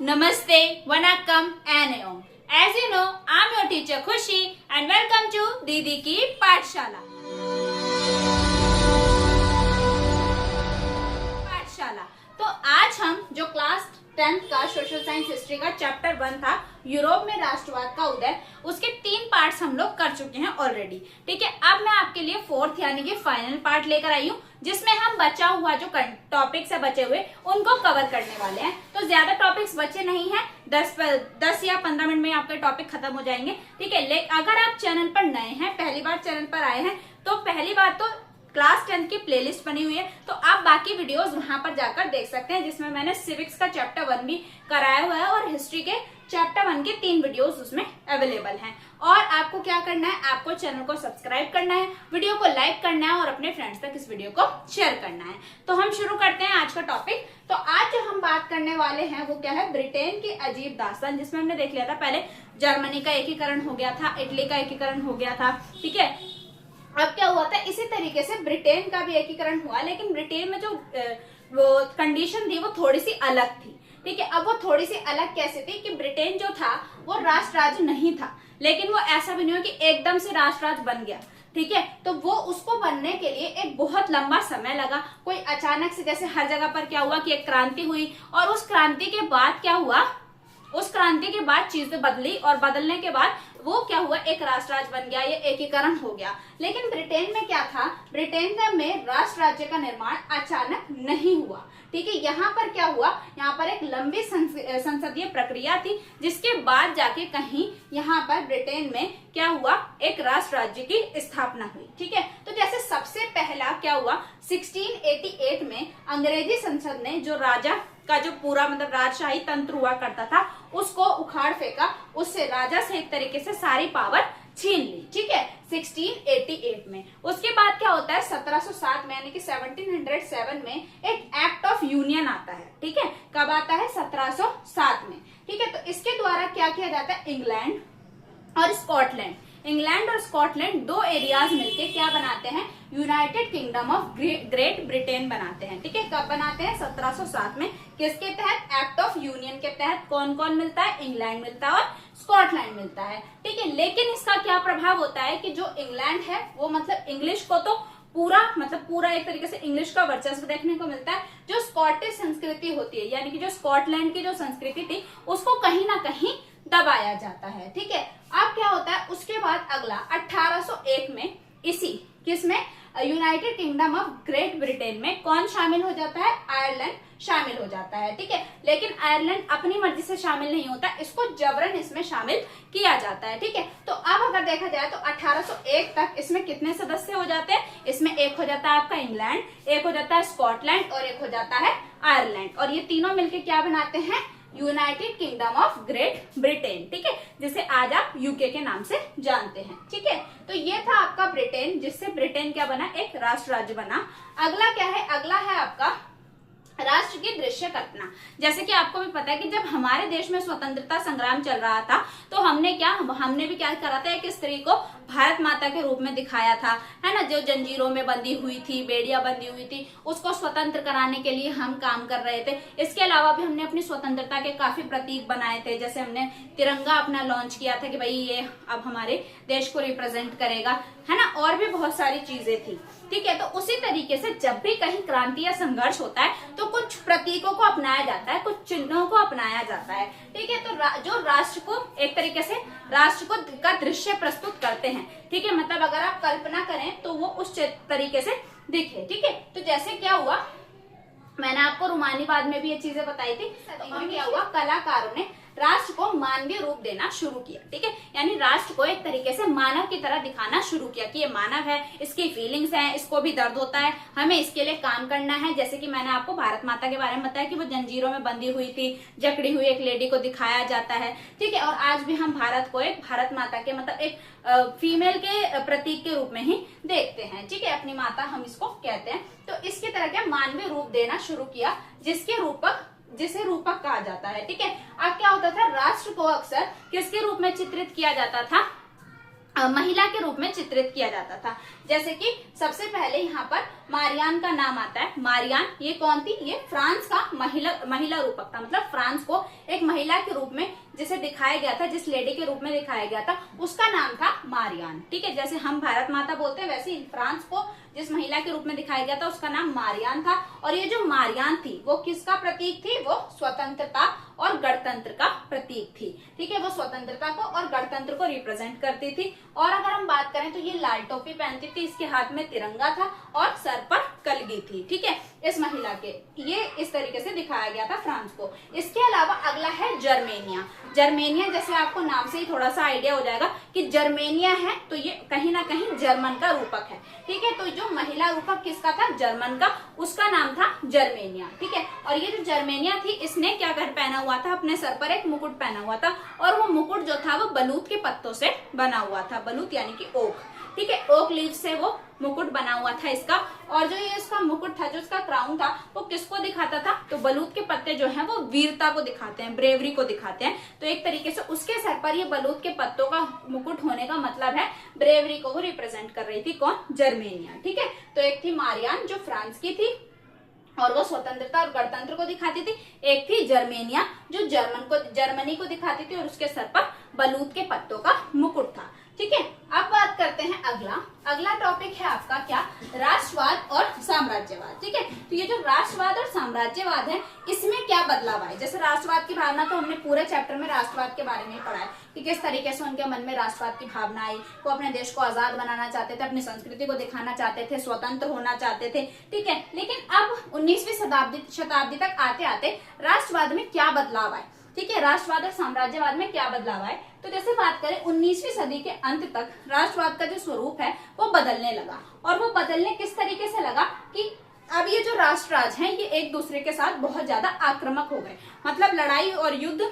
namaste, vanakkam and om. As you know, I'm your teacher Khushi and welcome to दीदी की पाठशाला। तो आज हम जो क्लास 10th का सोशल साइंस हिस्ट्री का चैप्टर 1 था, यूरोप में राष्ट्रवाद का उदय, उसके 3 पार्ट्स हम लोग कर चुके हैं ऑलरेडी। ठीक है, अब मैं आपके लिए 4th यानी कि फाइनल पार्ट लेकर आई हूँ, जिसमें हम बचा हुआ जो टॉपिक्स है बचे हुए उनको कवर करने वाले हैं। तो ज्यादा टॉपिक्स बचे नहीं है, 10 या 15 मिनट में आपके टॉपिक खत्म हो जाएंगे। ठीक है, लेकिन अगर आप चैनल पर नए हैं, पहली बार चैनल पर आए हैं, तो पहली बात तो क्लास 10 की प्लेलिस्ट बनी हुई है, तो आप बाकी वीडियोस वहां पर जाकर देख सकते हैं, जिसमें मैंने सिविक्स का चैप्टर 1 भी कराया हुआ है और हिस्ट्री के चैप्टर 1 के 3 वीडियोस उसमें अवेलेबल हैं। और आपको क्या करना है, आपको चैनल को सब्सक्राइब करना है, वीडियो को लाइक करना है और अपने फ्रेंड्स तक इस वीडियो को शेयर करना है। तो हम शुरू करते हैं आज का टॉपिक। तो आज जो हम बात करने वाले हैं वो क्या है, ब्रिटेन की अजीब दास्तान, जिसमें हमने देख लिया था पहले जर्मनी का एकीकरण हो गया था, इटली का एकीकरण हो गया था। ठीक है, अब क्या हुआ था, इसी तरीके से ब्रिटेन का भी एकीकरण हुआ, लेकिन ब्रिटेन में जो वो कंडीशन थी वो थोड़ी सी अलग थी। ठीक है, अब वो थोड़ी सी अलग कैसे थी कि ब्रिटेन जो था वो राष्ट्र राज्य नहीं था, लेकिन वो ऐसा भी नहीं हो कि एकदम से राष्ट्र राज्य बन गया। ठीक है, तो वो उसको बनने के लिए एक बहुत लंबा समय लगा। कोई अचानक से, जैसे हर जगह पर क्या हुआ कि एक क्रांति हुई और उस क्रांति के बाद क्या हुआ, उस क्रांति के बाद चीजें बदली और बदलने के बाद वो क्या हुआ, एक राष्ट्र राज्य बन गया, ये एकीकरण हो गया। लेकिन ब्रिटेन में क्या था, ब्रिटेन में राष्ट्र राज्य का निर्माण अचानक नहीं हुआ। ठीक है, यहाँ पर क्या हुआ, यहाँ पर एक लंबी संसदीय प्रक्रिया थी, जिसके बाद जाके कहीं यहाँ पर ब्रिटेन में क्या हुआ, एक राष्ट्र राज्य की स्थापना हुई। ठीक है, तो जैसे सबसे पहला क्या हुआ, 1688 में अंग्रेजी संसद ने जो राजा का जो पूरा मतलब राजशाही तंत्र हुआ करता था उसको उखाड़ फेंका, उससे राजा से एक तरीके से सारी पावर छीन ली। ठीक है, 1688 में। उसके बाद क्या होता है, 1707 में यानी कि 1707 में एक एक्ट ऑफ यूनियन आता है। ठीक है, कब आता है, 1707 में। ठीक है, तो इसके द्वारा क्या किया जाता है, इंग्लैंड और स्कॉटलैंड 2 एरियाज मिलके क्या बनाते हैं, United kingdom of great Britain बनाते हैं। ठीक है, कब बनाते हैं, 1707 में। किसके तहत, एक्ट ऑफ यूनियन के तहत। कौन कौन मिलता है, इंग्लैंड मिलता है और स्कॉटलैंड मिलता है। ठीक है, लेकिन इसका क्या प्रभाव होता है कि जो इंग्लैंड है वो मतलब इंग्लिश को तो पूरा एक तरीके से इंग्लिश का वर्चस्व देखने को मिलता है। जो स्कॉटिश संस्कृति होती है, यानी कि जो स्कॉटलैंड की जो संस्कृति थी, उसको कहीं ना कहीं दबाया जाता है। ठीक है, अब क्या होता है, उसके बाद अगला 1801 में किसमें, United kingdom of great Britain में कौन शामिल हो जाता है, आयरलैंड शामिल हो जाता है। ठीक है, लेकिन आयरलैंड अपनी मर्जी से शामिल नहीं होता, इसको जबरन इसमें शामिल किया जाता है। ठीक है, तो अब अगर देखा जाए तो 1801 तक इसमें कितने सदस्य हो जाते हैं, इसमें एक हो जाता है आपका इंग्लैंड, एक हो जाता है स्कॉटलैंड और एक हो जाता है आयरलैंड, और ये तीनों मिलकर क्या बनाते हैं, United kingdom of great Britain. ठीक है, जिसे आज आप यूके के नाम से जानते हैं। ठीक है, तो ये था आपका ब्रिटेन, जिससे ब्रिटेन क्या बना, एक राष्ट्र राज्य बना। अगला क्या है, अगला है आपका राष्ट्र की दृश्य कल्पना। जैसे कि आपको भी पता है कि जब हमारे देश में स्वतंत्रता संग्राम चल रहा था, तो हमने भी क्या करा था, एक स्त्री को भारत माता के रूप में दिखाया था, है ना, जो जंजीरों में बंधी हुई थी, बेड़िया बंधी हुई थी, उसको स्वतंत्र कराने के लिए हम काम कर रहे थे। इसके अलावा भी हमने अपनी स्वतंत्रता के काफी प्रतीक बनाए थे, जैसे हमने तिरंगा अपना लॉन्च किया था कि भाई ये अब हमारे देश को रिप्रेजेंट करेगा, है ना, और भी बहुत सारी चीजें थी। ठीक है, तो उसी तरीके से जब भी कहीं क्रांति या संघर्ष होता है तो कुछ प्रतीकों को अपनाया जाता है, कुछ चिन्हों को अपनाया जाता है। ठीक है, तो जो राष्ट्र को एक तरीके से राष्ट्र को का दृश्य प्रस्तुत करते हैं। ठीक है, मतलब अगर आप कल्पना करें तो वो उस तरीके से दिखे। ठीक है, तो जैसे क्या हुआ, मैंने आपको रोमानीवाद में भी ये चीजें बताई थी। तो क्या हुआ, कलाकारों ने राष्ट्र को मानवीय रूप देना शुरू किया। ठीक है, यानी राष्ट्र को एक तरीके से मानव की तरह दिखाना शुरू किया कि ये मानव है, इसकी फीलिंग्स हैं, इसको भी दर्द होता है, हमें इसके लिए काम करना है। जैसे कि मैंने आपको भारत माता के बारे में बताया कि वो जंजीरों में बंधी हुई थी, जकड़ी हुई एक लेडी को दिखाया जाता है। ठीक है, और आज भी हम भारत को एक भारत माता के मतलब एक फीमेल के प्रतीक के रूप में ही देखते हैं। ठीक है, अपनी माता हम इसको कहते हैं। तो इसकी तरह क्या मानवीय रूप देना शुरू किया, जिसे रूपक कहा जाता है। ठीक है, अब क्या होता था, राष्ट्र को अक्सर किसके रूप में चित्रित किया जाता था, महिला के रूप में चित्रित किया जाता था। जैसे कि सबसे पहले यहाँ पर मारियान का नाम आता है। मारियान ये कौन थी? ये फ्रांस का महिला रूपक था, मतलब फ्रांस को एक महिला के रूप में जिसे दिखाया गया था, जिस लेडी के रूप में दिखाया गया था, उसका नाम था मारियान। ठीक है, जैसे हम भारत माता बोलते हैं वैसे ही फ्रांस को जिस महिला के रूप में दिखाया गया था उसका नाम मारियान था। और ये जो मारियान थी वो किसका प्रतीक थी? वो स्वतंत्रता और गणतंत्र का प्रतीक थी। ठीक है, वो स्वतंत्रता को और गणतंत्र को रिप्रेजेंट करती थी। और अगर हम बात करें तो ये लाल टोपी पहनती थी, इसके हाथ में तिरंगा था और सर पर कलगी थी। ठीक है, इस महिला के ये इस तरीके से दिखाया गया था फ्रांस को। इसके अलावा अगला है जर्मेनिया। जर्मेनिया जैसे आपको नाम से ही थोड़ा सा आइडिया हो जाएगा कि जर्मेनिया है तो ये कहीं ना कहीं जर्मन का रूपक है। ठीक है, तो जो महिला रूपक किसका था? जर्मन का, उसका नाम था जर्मेनिया। ठीक है, और ये जो जर्मेनिया थी इसने क्या कर पहना हुआ था? अपने सर पर एक मुकुट पहना हुआ था और वो मुकुट जो था वो बलूत के पत्तों से बना हुआ था। बलूत यानी कि ओक। ठीक है, ओक लीव से वो मुकुट बना हुआ था इसका। और जो ये इसका मुकुट था, जो इसका क्राउन था, वो किसको दिखाता था? तो बलूत के पत्ते जो हैं वो वीरता को दिखाते हैं, ब्रेवरी को दिखाते हैं। तो एक तरीके से उसके सर पर ये बलूत के पत्तों का मुकुट होने का मतलब है ब्रेवरी को वो रिप्रेजेंट कर रही थी। कौन? जर्मेनिया। ठीक है, तो एक थी मारियान जो फ्रांस की थी और वो स्वतंत्रता और गणतंत्र को दिखाती थी। एक थी जर्मेनिया जो जर्मनी को दिखाती थी और उसके सर पर बलूत के पत्तों का मुकुट था। ठीक है, अब बात करते हैं अगला टॉपिक है आपका क्या? राष्ट्रवाद और साम्राज्यवाद। ठीक है, तो ये जो राष्ट्रवाद और साम्राज्यवाद है इसमें क्या बदलाव आए? जैसे राष्ट्रवाद की भावना तो हमने पूरे चैप्टर में राष्ट्रवाद के बारे में पढ़ा है कि किस तरीके से उनके मन में राष्ट्रवाद की भावना आई। वो अपने देश को आजाद बनाना चाहते थे, अपनी संस्कृति को दिखाना चाहते थे, स्वतंत्र होना चाहते थे। ठीक है, लेकिन अब 19वीं शताब्दी तक आते आते राष्ट्रवाद में क्या बदलाव आए? ठीक है, राष्ट्रवाद और साम्राज्यवाद में क्या बदलाव आए? तो जैसे बात करें 19वीं सदी के अंत तक राष्ट्रवाद का जो स्वरूप है वो बदलने लगा। और वो बदलने किस तरीके से लगा कि अब ये जो राष्ट्र राज हैं ये एक दूसरे के साथ बहुत ज्यादा आक्रामक हो गए, मतलब लड़ाई और युद्ध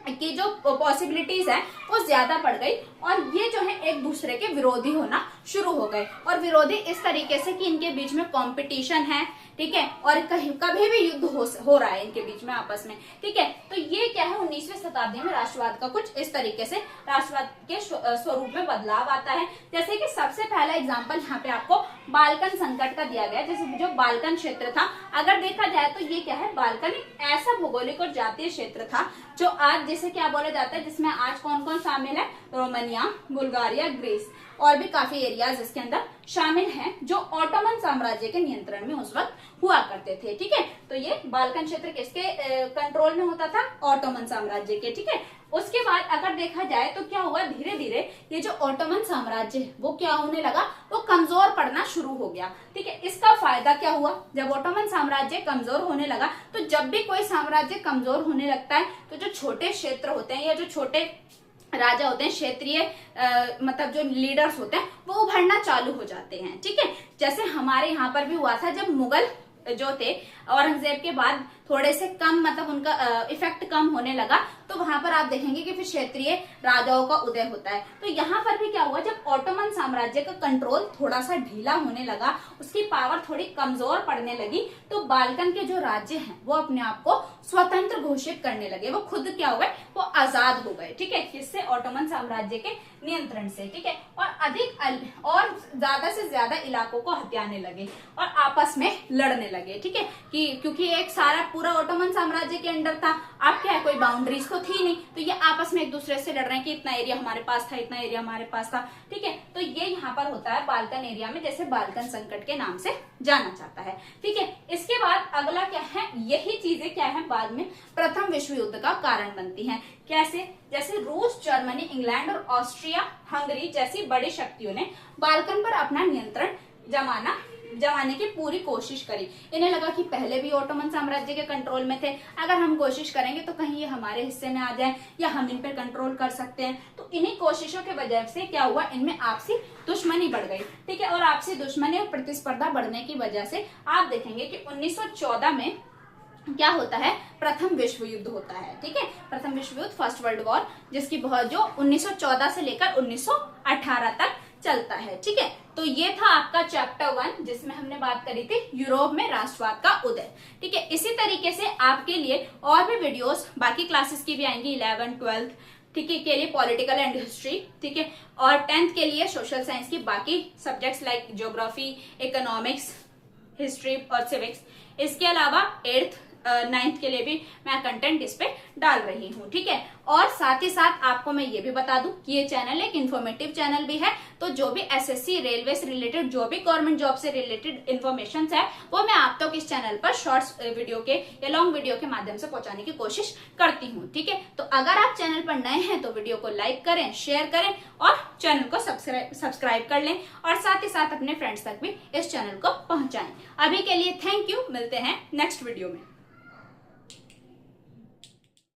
की जो पॉसिबिलिटीज है वो ज्यादा बढ़ गई और ये जो है एक दूसरे के विरोधी होना शुरू हो गए। और विरोधी इस तरीके से कि इनके बीच में कंपटीशन है। ठीक है, और कभी भी युद्ध हो रहा है इनके बीच में आपस में। ठीक है, तो ये क्या है 19वीं शताब्दी में राष्ट्रवाद का कुछ इस तरीके से राष्ट्रवाद के स्वरूप में बदलाव आता है। जैसे कि सबसे पहला एग्जाम्पल यहाँ पे आपको बाल्कन संकट का दिया गया। जैसे जो बाल्कन क्षेत्र था, अगर देखा जाए तो ये क्या है? बाल्कन एक ऐसा भौगोलिक और जातीय क्षेत्र था जो आज जिसे क्या बोला जाता है, जिसमें आज कौन कौन शामिल है? रोमानिया, बुल्गारिया, ग्रीस और भी काफी एरियाज इसके अंदर शामिल हैं जो ऑटोमन साम्राज्य के नियंत्रण में उस वक्त हुआ करते थे। ठीक है, तो ये बाल्कन क्षेत्र किसके कंट्रोल में होता था? ऑटोमन साम्राज्य के। ठीक है, उसके बाद अगर देखा जाए तो क्या हुआ? धीरे धीरे ये जो ऑटोमन साम्राज्य है वो क्या होने लगा? वो कमजोर पड़ना शुरू हो गया। ठीक है, इसका फायदा क्या हुआ? जब ऑटोमन साम्राज्य कमजोर होने लगा तो जब भी कोई साम्राज्य कमजोर होने लगता है तो जो छोटे क्षेत्र होते हैं या जो छोटे राजा होते हैं, क्षेत्रीय मतलब जो लीडर्स होते हैं वो उभरना चालू हो जाते हैं। ठीक है, जैसे हमारे यहाँ पर भी हुआ था जब मुगल जो थे औरंगजेब के बाद थोड़े से कम मतलब उनका इफेक्ट कम होने लगा तो वहां पर आप देखेंगे कि फिर क्षेत्रीय राजाओं का उदय होता है। तो यहाँ पर भी क्या हुआ? जब ऑटोमन साम्राज्य का कंट्रोल थोड़ा सा ढीला होने लगा, उसकी पावर थोड़ी कमजोर पड़ने लगी, तो बाल्कन के जो राज्य हैं वो अपने आप को स्वतंत्र घोषित करने लगे। वो खुद क्या हो गए? वो आजाद हो गए। ठीक है, किससे? ऑटोमन साम्राज्य के नियंत्रण से। ठीक है, और अधिक और ज्यादा से ज्यादा इलाकों को हथियाने लगे और आपस में लड़ने लगे। ठीक है, कि क्योंकि एक सारा पूरा ऑटोमन साम्राज्य के अंडर था, अब क्या है? कोई बाउंड्रीज तो थी नहीं, तो ये आपस में एक दूसरे से लड़ रहे हैं कि इतना एरिया हमारे पास था, इतना एरिया हमारे पास था। ठीक है, तो ये यहाँ पर होता है बाल्कन एरिया में, जैसे बाल्कन संकट के नाम से जाना जाता है। ठीक है, इसके बाद अगला क्या है? यही चीजें क्या है बाद में प्रथम विश्व युद्ध का कारण बनती हैं। कैसे? जैसे रूस, जर्मनी, इंग्लैंड और ऑस्ट्रिया हंगरी जैसी बड़ी शक्तियों ने बाल्कन पर अपना नियंत्रण जमाने की पूरी कोशिश करी। इन्हें लगा कि पहले भी ऑटोमन साम्राज्य के कंट्रोल में थे, अगर हम कोशिश करेंगे तो कहीं ये हमारे हिस्से में आ जाए या हम इन पर कंट्रोल कर सकते हैं। तो इन्हीं कोशिशों के वजह से क्या हुआ? इनमें आपसी दुश्मनी बढ़ गई। ठीक है, और आपसी दुश्मनी और प्रतिस्पर्धा बढ़ने की वजह से आप देखेंगे कि 1914 में क्या होता है? प्रथम विश्व युद्ध होता है। ठीक है, प्रथम विश्व युद्ध, फर्स्ट वर्ल्ड वॉर, जिसकी जो 1914 से लेकर 1918 तक चलता है। ठीक है, तो ये था आपका चैप्टर 1 जिसमें हमने बात करी थी यूरोप में राष्ट्रवाद का उदय। ठीक है, इसी तरीके से आपके लिए और भी वीडियोस बाकी क्लासेस की भी आएंगी, 11th 12th ठीक है के लिए पॉलिटिकल एंड हिस्ट्री। ठीक है, और 10th के लिए सोशल साइंस की बाकी subjects like geography, economics, history और सिविक्स। इसके अलावा 8th 9th के लिए भी मैं कंटेंट इस पे डाल रही हूँ, ठीक है। और साथ ही साथ आपको मैं ये भी बता दूं कि ये चैनल एक इन्फॉर्मेटिव चैनल भी है, तो जो भी एसएससी रेलवे से रिलेटेड, जो भी गवर्नमेंट जॉब से रिलेटेड इन्फॉर्मेशन है वो मैं आप तक इस चैनल पर शॉर्ट्स वीडियो के या लॉन्ग वीडियो के माध्यम से पहुंचाने की कोशिश करती हूँ, ठीक है। तो अगर आप चैनल पर नए हैं तो वीडियो को लाइक करें, शेयर करें और चैनल को सब्सक्राइब कर लें, और साथ ही साथ अपने फ्रेंड्स तक भी इस चैनल को पहुंचाएं। अभी के लिए थैंक यू, मिलते हैं नेक्स्ट वीडियो में।